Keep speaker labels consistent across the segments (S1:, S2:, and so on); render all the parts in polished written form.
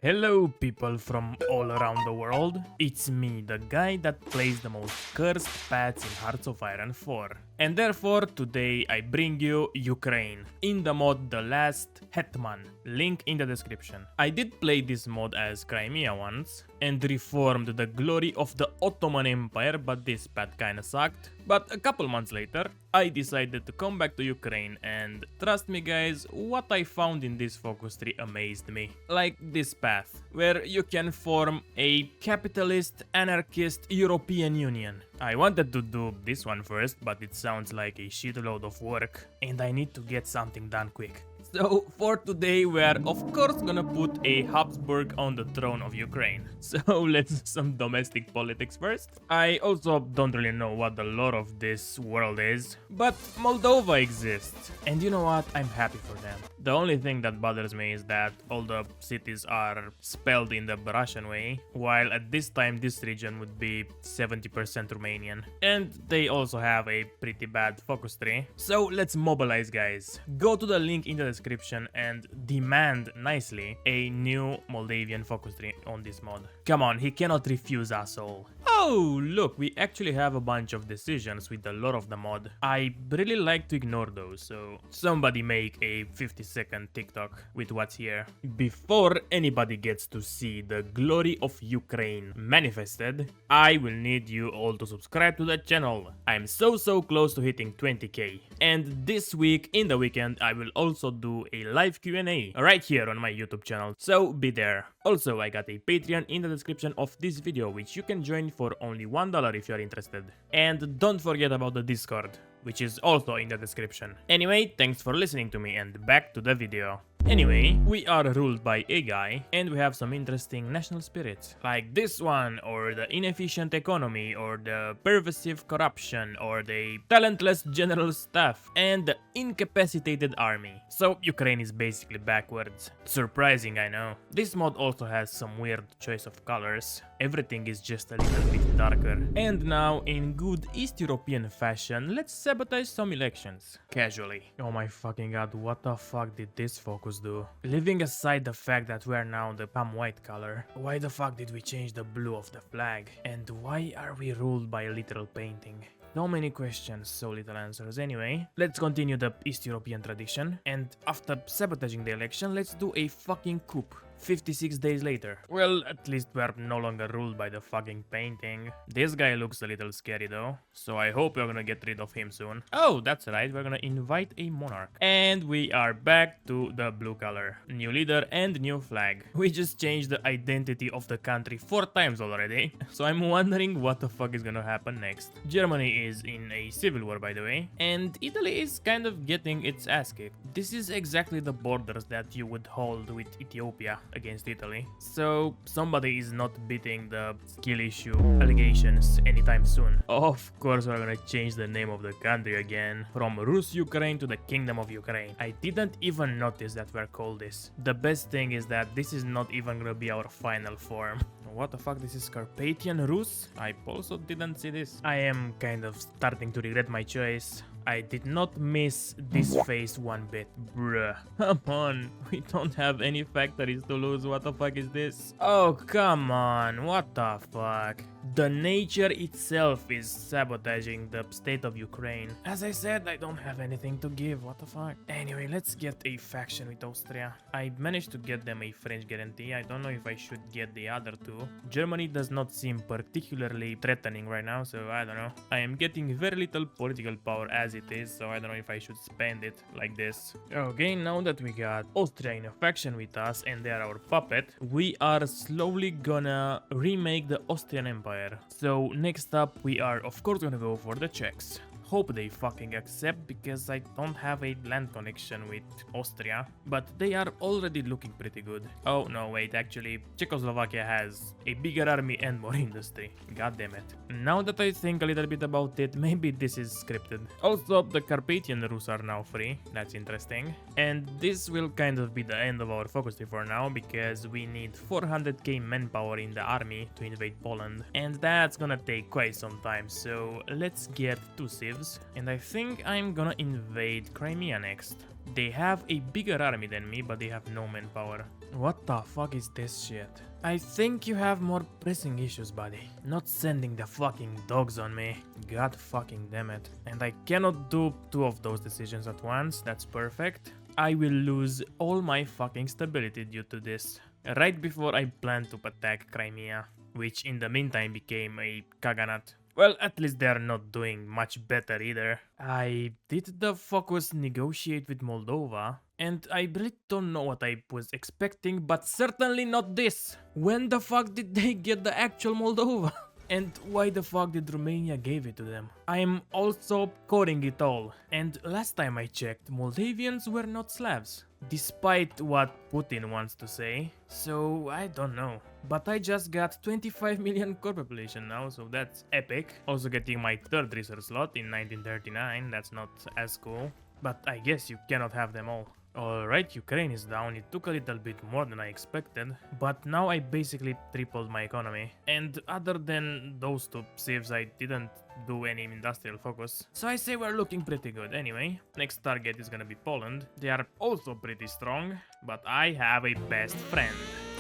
S1: Hello people from all around the world, it's me, the guy that plays the most cursed paths in Hearts of Iron 4. And therefore today I bring you Ukraine, in the mod The Last Hetman, link in the description. I did play this mod as Crimea once, and reformed the glory of the Ottoman Empire, but this path kinda sucked. But a couple months later, I decided to come back to Ukraine, and trust me guys, what I found in this focus tree amazed me. Like this path, where you can form a capitalist, anarchist European Union. I wanted to do this one first, but it sounds like a shitload of work, and I need to get something done quick. So for today we are of course gonna put a Habsburg on the throne of Ukraine. So let's do some domestic politics first. I also don't really know what the lore of this world is, but Moldova exists. And you know what? I'm happy for them. The only thing that bothers me is that all the cities are spelled in the Russian way, while at this time this region would be 70% Romanian. And they also have a pretty bad focus tree. So let's mobilize guys. Go to the link in the description and demand nicely a new Moldavian focus tree on this mod. Come on, he cannot refuse us all. Oh, look, we actually have a bunch of decisions with the lore of the mod. I really like to ignore those, so somebody make a 50-second TikTok with what's here. Before anybody gets to see the glory of Ukraine manifested, I will need you all to subscribe to the channel. I'm so close to hitting 20k. And this week, in the weekend, I will also do a live Q&A right here on my YouTube channel, so be there. Also, I got a Patreon in the description of this video, which you can join for only $1 if you're interested. And don't forget about the Discord, which is also in the description. Anyway, thanks for listening to me and back to the video. Anyway, we are ruled by a guy, and we have some interesting national spirits, like this one, or the inefficient economy, or the pervasive corruption, or the talentless general staff, and the incapacitated army. So Ukraine is basically backwards. Surprising, I know. This mod also has some weird choice of colors. Everything is just a little bit darker. And now, in good East European fashion, let's sabotage some elections. Casually. Oh my fucking god, what the fuck did this focus do? Leaving aside the fact that we are now the palm white color, why the fuck did we change the blue of the flag? And why are we ruled by a literal painting? So many questions, so little answers. Anyway, let's continue the East European tradition, and after sabotaging the election, let's do a fucking coup. 56 days later. Well, at least we're no longer ruled by the fucking painting. This guy looks a little scary though, so I hope we're gonna get rid of him soon. Oh, that's right, we're gonna invite a monarch. And we are back to the blue color. New leader and new flag. We just changed the identity of the country 4 times already, so I'm wondering what the fuck is gonna happen next. Germany is in a civil war, by the way, and Italy is kind of getting its ass kicked. This is exactly the borders that you would hold with Ethiopia against Italy, so somebody is not beating the skill issue allegations anytime soon. Of course we're gonna change the name of the country again, from Rus Ukraine to the Kingdom of Ukraine. I didn't even notice that we're called this. The best thing is that this is not even gonna be our final form. What the fuck, this is Carpathian Rus? I also didn't see this. I am kind of starting to regret my choice. I did not miss this phase one bit. Bruh. Come on. We don't have any factories to lose. What the fuck is this? Oh, come on. What the fuck? The nature itself is sabotaging the state of Ukraine. As I said, I don't have anything to give. What the fuck? Anyway, let's get a faction with Austria. I managed to get them a French guarantee. I don't know if I should get the other two. Germany does not seem particularly threatening right now, so I don't know. I am getting very little political power as it is, so I don't know if I should spend it like this. Okay, now that we got Austria in a faction with us and they are our puppet, we are slowly gonna remake the Austrian Empire. So next up we are of course gonna go for the Czechs. Hope they fucking accept, because I don't have a land connection with Austria, but they are already looking pretty good. Oh no, wait, actually Czechoslovakia has a bigger army and more industry. God damn it. Now that I think a little bit about it, maybe this is scripted. Also, the Carpathian Rus are now free. That's interesting. And this will kind of be the end of our focus tree for now, because we need 400k manpower in the army to invade Poland, and that's gonna take quite some time, so let's get to Civ. kristibbs, and I think I'm gonna invade Crimea next. They have a bigger army than me, but they have no manpower. What the fuck is this shit? I think you have more pressing issues, buddy. Not sending the fucking dogs on me. God fucking damn it. And I cannot do two of those decisions at once, that's perfect. I will lose all my fucking stability due to this. Right before I planned to attack Crimea, which in the meantime became a Khaganate. Well, at least they are not doing much better either. I did the focus negotiate with Moldova, and I really don't know what I was expecting, but certainly not this. When the fuck did they get the actual Moldova? And why the fuck did Romania give it to them? I'm also coding it all. And last time I checked, Moldavians were not Slavs. Despite what Putin wants to say. So I don't know. But I just got 25 million core population now, so that's epic. Also getting my third research slot in 1939, that's not as cool. But I guess you cannot have them all. Alright, Ukraine is down, it took a little bit more than I expected, but now I basically tripled my economy. And other than those two civs, I didn't do any industrial focus. So I say we're looking pretty good. Anyway, next target is gonna be Poland. They are also pretty strong, but I have a best friend.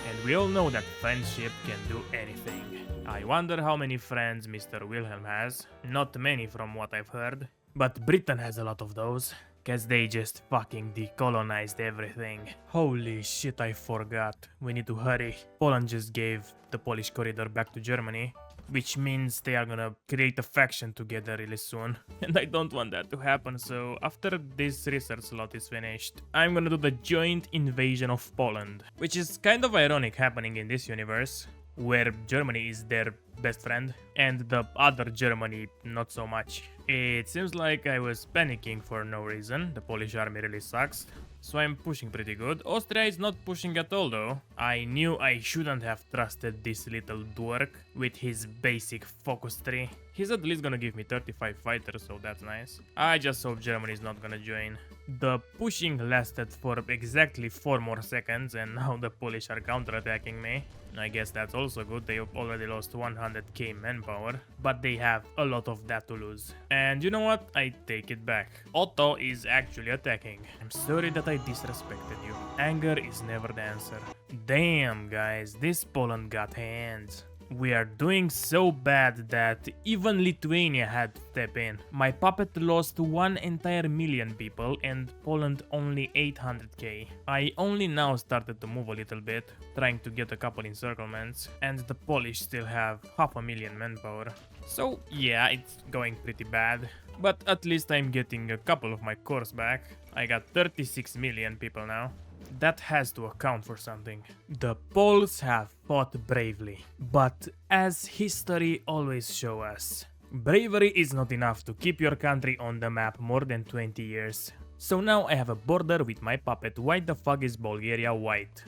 S1: And we all know that friendship can do anything. I wonder how many friends Mr. Wilhelm has. Not many from what I've heard. But Britain has a lot of those. Cause they just fucking decolonized everything. Holy shit, I forgot. We need to hurry. Poland just gave the Polish corridor back to Germany, which means they are gonna create a faction together really soon. And I don't want that to happen, so after this research slot is finished, I'm gonna do the joint invasion of Poland. Which is kind of ironic happening in this universe, where Germany is their best friend, and the other Germany not so much. It seems like I was panicking for no reason. The Polish army really sucks, so I'm pushing pretty good. Austria is not pushing at all though. I knew I shouldn't have trusted this little dwarf with his basic focus tree. He's at least gonna give me 35 fighters, so that's nice. I just hope Germany is not gonna join. The pushing lasted for exactly 4 more seconds, and now the Polish are counterattacking me. I guess that's also good, they already lost 100k manpower, but they have a lot of that to lose. And you know what? I take it back. Otto is actually attacking. I'm sorry that I disrespected you. Anger is never the answer. Damn guys, this Poland got hands. We are doing so bad that even Lithuania had to step in. My puppet lost 1 entire million people and Poland only 800k. I only now started to move a little bit, trying to get a couple encirclements, and the Polish still have 500,000 manpower. So yeah, it's going pretty bad. But at least I'm getting a couple of my cores back. I got 36 million people now. That has to account for something. The Poles have fought bravely, but as history always shows us, bravery is not enough to keep your country on the map more than 20 years. So now I have a border with my puppet. Why the fuck is Bulgaria white?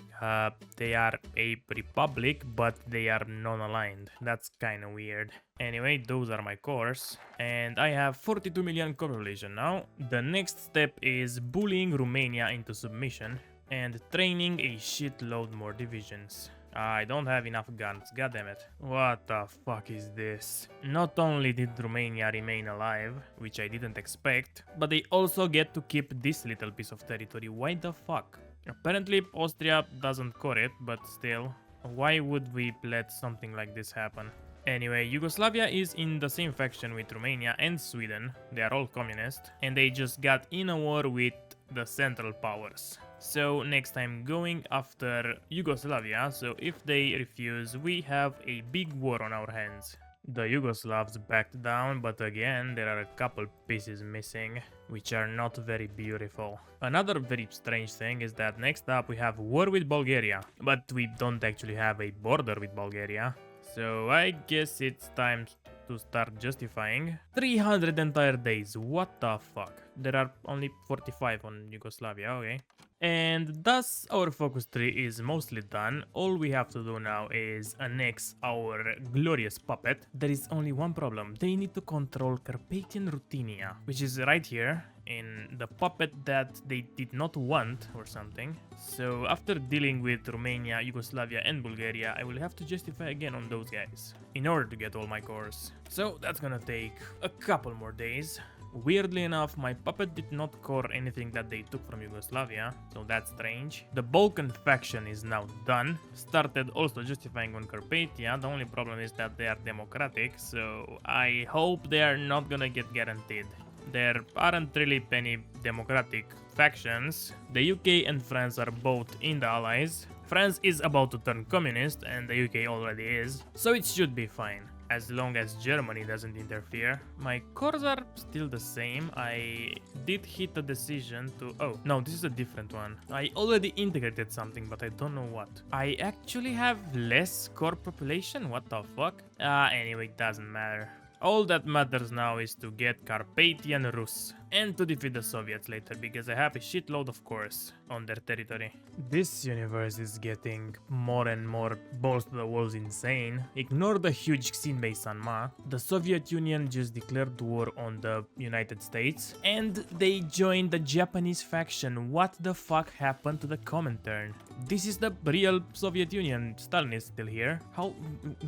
S1: They are a republic, but they are non-aligned. That's kinda weird. Anyway, those are my cores. And I have 42 million core population now. The next step is bullying Romania into submission and training a shitload more divisions. I don't have enough guns, goddammit. What the fuck is this? Not only did Romania remain alive, which I didn't expect, but they also get to keep this little piece of territory. Why the fuck? Apparently Austria doesn't core it, but still. Why would we let something like this happen? Anyway, Yugoslavia is in the same faction with Romania and Sweden. They are all communist, and they just got in a war with the Central Powers. So next I'm going after Yugoslavia, so if they refuse, we have a big war on our hands. The Yugoslavs backed down, but again there are a couple pieces missing, which are not very beautiful. Another very strange thing is that next up we have war with Bulgaria, but we don't actually have a border with Bulgaria. So I guess it's time to start justifying. 300 entire days, what the fuck? There are only 45 on Yugoslavia, okay. And thus our focus tree is mostly done. All we have to do now is annex our glorious puppet. There is only one problem. They need to control Carpathian Ruthenia, which is right here in the puppet that they did not want or something. So after dealing with Romania, Yugoslavia and Bulgaria, I will have to justify again on those guys in order to get all my cores. So that's gonna take a couple more days. Weirdly enough, my puppet did not core anything that they took from Yugoslavia, so that's strange. The Balkan faction is now done. Started also justifying on Carpathia. The only problem is that they are democratic, so I hope they are not gonna get guaranteed. There aren't really any democratic factions. The UK and France are both in the Allies. France is about to turn communist and the UK already is, so it should be fine, as long as Germany doesn't interfere. My cores are still the same. I did hit a decision to... Oh, no, this is a different one. I already integrated something, but I don't know what. I actually have less core population? What the fuck? Anyway, it doesn't matter. All that matters now is to get Carpathian Rus and to defeat the Soviets later, because I have a shitload of cores on their territory. This universe is getting more and more balls to the walls insane. Ignore the huge scene base on Ma. The Soviet Union just declared war on the United States and they joined the Japanese faction. What the fuck happened to the Comintern? This is the real Soviet Union. Stalin is still here.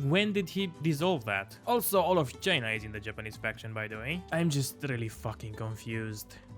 S1: When did he dissolve that? Also, all of China is in the Japanese faction, by the way. I'm just really fucking confused.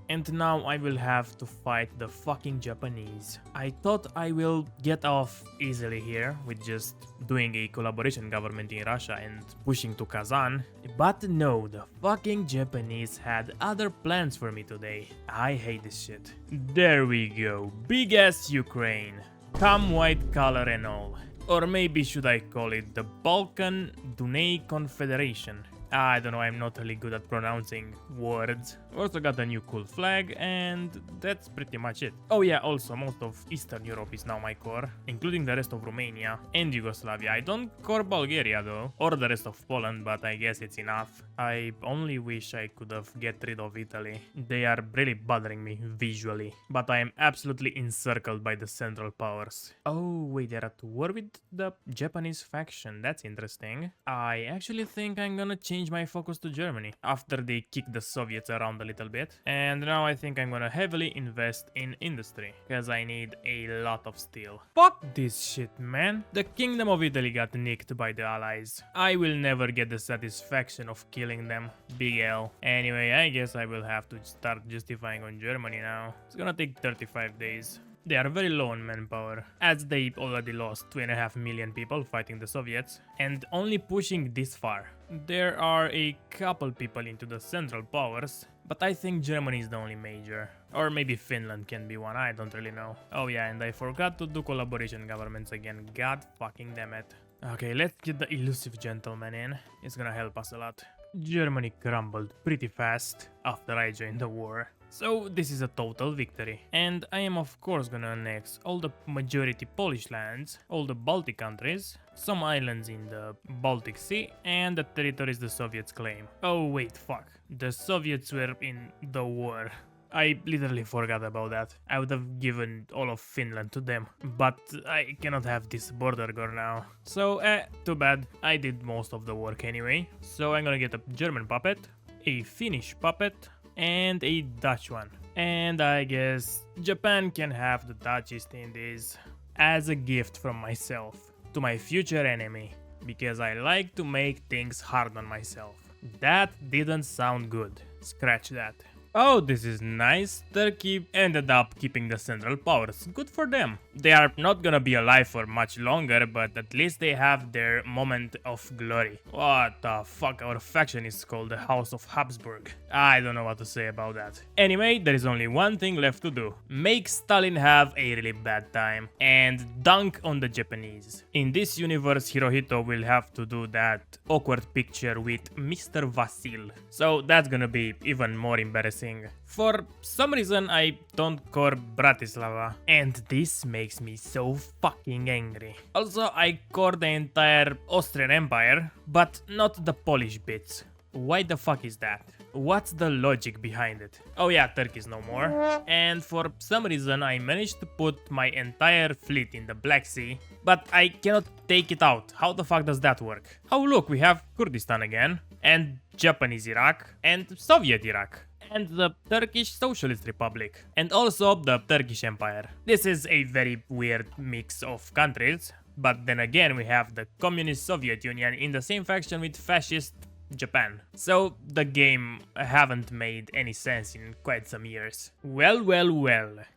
S1: And now I will have to fight the fucking Japanese. I thought I will get off easily here with just doing a collaboration government in Russia and pushing to Kazan. But no, the fucking Japanese had other plans for me today. I hate this shit. There we go. Big ass Ukraine. Come white collar and all. Or maybe should I call it the Balkan Dunay Confederation? I don't know, I'm not really good at pronouncing words. Also got a new cool flag and that's pretty much it. Oh yeah, also most of Eastern Europe is now my core, including the rest of Romania and Yugoslavia. I don't core Bulgaria though, or the rest of Poland, but I guess it's enough. I only wish I could have get rid of Italy. They are really bothering me visually, but I am absolutely encircled by the Central Powers. Oh wait, they're at war with the Japanese faction. That's interesting. I actually think I'm gonna change my focus to Germany after they kick the Soviets around a little bit. And now I think I'm gonna heavily invest in industry, because I need a lot of steel. Fuck this shit, man. The Kingdom of Italy got nicked by the Allies. I will never get the satisfaction of killing them. Big L. Anyway, I guess I will have to start justifying on Germany now. It's gonna take 35 days. They are very low on manpower, as they already lost 2.5 million people fighting the Soviets, and only pushing this far. There are a couple people into the Central Powers, but I think Germany is the only major. Or maybe Finland can be one, I don't really know. Oh yeah, and I forgot to do collaboration governments again, god fucking damn it. Okay, let's get the elusive gentleman in, it's gonna help us a lot. Germany crumbled pretty fast after I joined the war. So this is a total victory. And I am of course gonna annex all the majority Polish lands, all the Baltic countries, some islands in the Baltic Sea, and the territories the Soviets claim. Oh wait, fuck. The Soviets were in the war. I literally forgot about that. I would have given all of Finland to them, but I cannot have this border girl now. So, too bad. I did most of the work anyway. So I'm gonna get a German puppet, a Finnish puppet, and a Dutch one. And I guess Japan can have the Dutch East Indies as a gift from myself to my future enemy, because I like to make things hard on myself. That didn't sound good. Scratch that. Oh, this is nice. Turkey ended up keeping the Central Powers. Good for them. They are not gonna be alive for much longer, but at least they have their moment of glory. What the fuck? Our faction is called the House of Habsburg. I don't know what to say about that. Anyway, there is only one thing left to do. Make Stalin have a really bad time and dunk on the Japanese. In this universe, Hirohito will have to do that awkward picture with Mr. Vasil. So that's gonna be even more embarrassing. For some reason I don't core Bratislava, and this makes me so fucking angry. Also, I core the entire Austrian Empire, but not the Polish bits. Why the fuck is that? What's the logic behind it? Oh yeah, Turkey's no more. And for some reason I managed to put my entire fleet in the Black Sea, but I cannot take it out. How the fuck does that work? Oh look, we have Kurdistan again, and Japanese Iraq, and Soviet Iraq, and the Turkish Socialist Republic, and also the Turkish Empire. This is a very weird mix of countries, but then again we have the Communist Soviet Union in the same faction with fascist Japan. So the game haven't made any sense in quite some years. Well.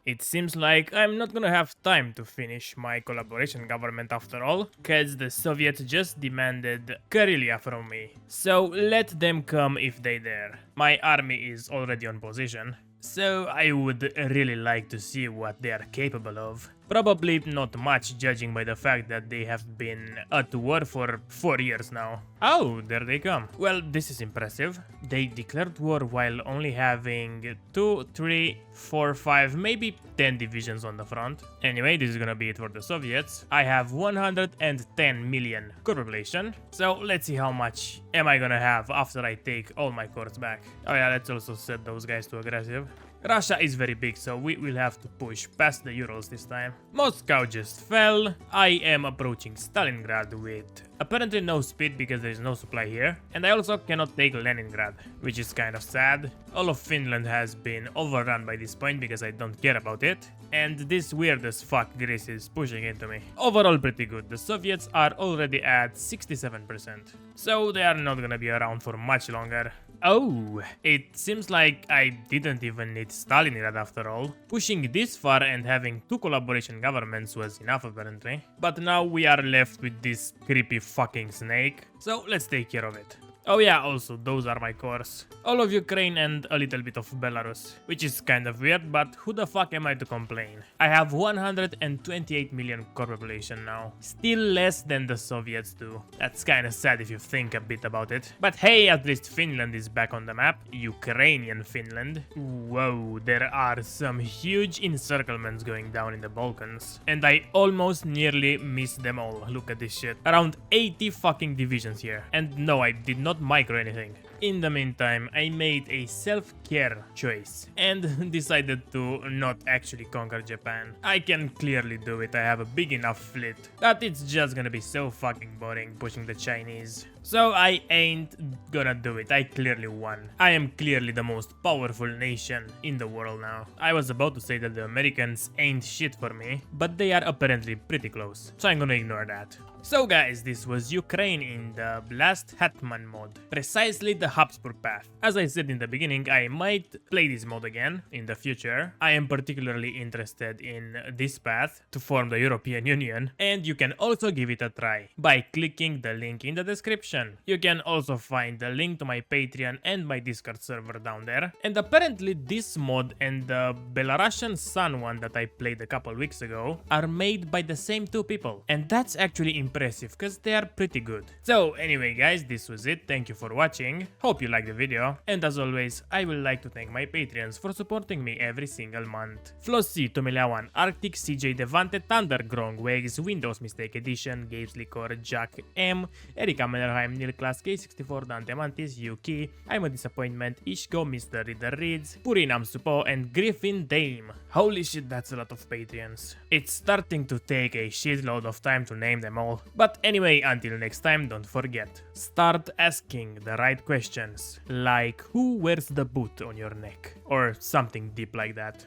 S1: It seems like I'm not gonna have time to finish my collaboration government after all, cause the Soviets just demanded Karelia from me. So let them come if they dare. My army is already on position. So I would really like to see what they are capable of. Probably not much, judging by the fact that they have been at war for 4 years now. Oh, there they come. Well, this is impressive. They declared war while only having 2, 3, 4, 5, maybe 10 divisions on the front. Anyway, this is gonna be it for the Soviets. I have 110 million core population. So let's see how much am I gonna have after I take all my cores back. Oh yeah, let's also set those guys to aggressive. Russia is very big, so we will have to push past the Urals this time. Moscow just fell. I am approaching Stalingrad with apparently no speed because there is no supply here. And I also cannot take Leningrad, which is kind of sad. All of Finland has been overrun by this point because I don't care about it. And this weird as fuck Greece is pushing into me. Overall pretty good. The Soviets are already at 67%. So they are not gonna be around for much longer. Oh, it seems like I didn't even need Stalingrad after all. Pushing this far and having 2 collaboration governments was enough apparently. But now we are left with this creepy fucking snake. So let's take care of it. Oh yeah, also, those are my cores. All of Ukraine and a little bit of Belarus. Which is kind of weird, but who the fuck am I to complain? I have 128 million core population now. Still less than the Soviets do. That's kinda sad if you think a bit about it. But hey, at least Finland is back on the map. Ukrainian Finland. Whoa, there are some huge encirclements going down in the Balkans. And I almost nearly missed them all. Look at this shit. Around 80 fucking divisions here. And no, I did not micro anything. In the meantime, I made a self-care choice and decided to not actually conquer Japan. I can clearly do it, I have a big enough fleet that it's just gonna be so fucking boring pushing the Chinese. So I ain't gonna do it, I clearly won. I am clearly the most powerful nation in the world now. I was about to say that the Americans ain't shit for me, but they are apparently pretty close, so I'm gonna ignore that. So guys, this was Ukraine in the Blast Hetman mod. Precisely the Habsburg path. As I said in the beginning, I might play this mod again in the future. I am particularly interested in this path to form the European Union, and you can also give it a try by clicking the link in the description. You can also find the link to my Patreon and my Discord server down there. And apparently this mod and the Belarusian Sun one that I played a couple weeks ago are made by the same 2 people. And that's actually impressive because they are pretty good. So anyway guys, this was it. Thank you for watching. Hope you liked the video. And as always, I would like to thank my Patreons for supporting me every single month. Flossie, Tomeleawan, Arctic, CJ Devante, Thunder, Grong, Wags, Windows Mistake Edition, Games Licor, Jack M, Erika Mennerheim, Neil Class, K64, Dante Mantis, Yuki, I'm a Disappointment, Ishko, Mr. Reader Reads, Purinam Supo, and Griffin Dame. Holy shit, that's a lot of Patreons. It's starting to take a shitload of time to name them all. But anyway, until next time, don't forget, start asking the right questions, like who wears the boot on your neck, or something deep like that.